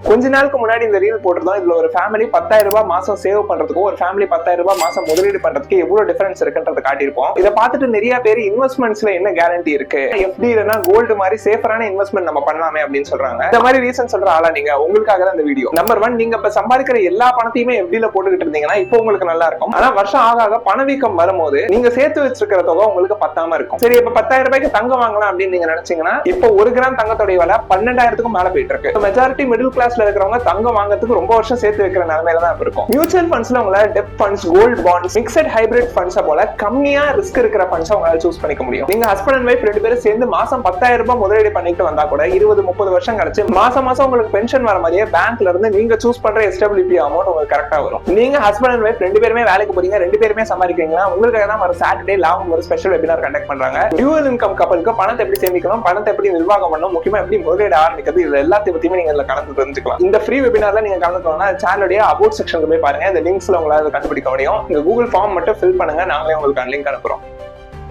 கொஞ்ச நாளுக்கு முன்னாடி இந்த ரீல் போட்டிருந்தோம். இதுல ஒரு ஃபேமிலி 10,000 ரூபாய் மாசம் சேவ் பண்றதுக்கும் ஒரு ஃபேமிலி 10,000 ரூபாய் மாசம் முதலீடு பண்றதுக்கு எவ்வளவு டிஃபரன்ஸ் இருக்குன்றத காட்டியிருப்போம். இதை பார்த்துட்டு நிறைய பேர் இன்வெஸ்ட்மெண்ட்ஸ்ல என்ன கேரண்டி இருக்கு, எஃப்டி இல்லைன்னா கோல்டு மாதிரி சேஃபரான இன்வெஸ்ட்மெண்ட் நம்ம பண்ணலாமே அப்படின்னு சொல்றாங்க. இந்த மாதிரி ரீசன் சொல்ற ஆளா நீங்க? உங்களுக்காக தான் இந்த வீடியோ. நம்பர் 1, நீங்க இப்ப சம்பாதிக்கிற எல்லா பணத்தையுமே எஃப்டில போட்டுக்கிட்டு இருந்தீங்கன்னா இப்போ உங்களுக்கு நல்லா இருக்கும். ஆனா வருஷம் ஆக ஆக பணவீக்கம் வரும்போது நீங்க சேர்த்து வச்சிருக்கிற தொகை உங்களுக்கு பத்தாம இருக்கும். சரி, இப்ப 10,000 ரூபாய்க்கு தங்கம் வாங்கலாம் அப்படின்னு நீங்க நினைச்சீங்கன்னா இப்போ 1 கிராம் தங்கத்தோட விலை 12,000க்கும் மேல போயிட்டு இருக்கு. மெஜாரிட்டி மிடில் கிளாஸ்ல இருக்கிறவங்க தங்கம் வாங்குறதுக்கு ரொம்ப வருஷம் சேர்த்து வைக்கிற நிலைமையில தான் இருக்கும். மியூச்சுவல் ஃபண்ட்ஸ்ல உங்களால டெப்ட் funds, gold bonds, mixed hybrid funds போல கம்மியா ரிஸ்க் இருக்கிற ஃபண்ட்ஸ் உங்களால சூஸ் பண்ணிக்க முடியும். நீங்க ஹஸ்பண்ட் அண்ட் வைஃப் 2 பேரும் சேர்ந்து மாசம் 10,000 ரூபாய் முதலீடு பண்ணிட்டு வந்தா கூட 20-30 வருஷம் கழிச்சு மாசம் உங்களுக்கு பென்ஷன் வர மாதிரியே பேங்க்ல இருந்து நீங்க சூஸ் பண்ற எஸ்டபிலிட்டி அமௌண்ட் உங்களுக்கு கரெக்டா வரும். நீங்க ஹஸ்பண்ட் அண்ட் வைஃப் 2 பேருமே வேலைக்கு போறீங்க, 2 பேருமே சம்பாதிக்கிறீங்கன்னா உங்களுக்காக தான் ஒரு சாட்டர்டே லாங் ஒரு ஸ்பெஷல் வெபினார் கண்டக்ட் பண்றாங்க. டியூவல் இன்கம் கப்பலுக்கு பணத்தை எப்படி சேமிக்கணும், பணத்தை எப்படி நிர்வாகம் பண்ணணும், முக்கியமா எப்படி முதலீடு ஆரம்பிக்கிறது, இது எல்லாத்தையும் பத்தியுமே நீங்க இதுல கலந்து தெரிஞ்சுக்கலாம். இந்த ஃப்ரீ வெபினார்ல நீங்க கலந்துக்கணும்னா சேனலுடைய அபவுட் செக்ஷனுக்கு போய் பாருங்க. இந்த லிங்க்ஸ்ல உங்களால கண்டுபிடிக்க முடியும். இந்த கூகுள் ஃபார்ம் மட்டும் ஃபில் பண்ணுங்க, நாங்களே உங்களுக்கு லிங்க் அனுப்புறோம்.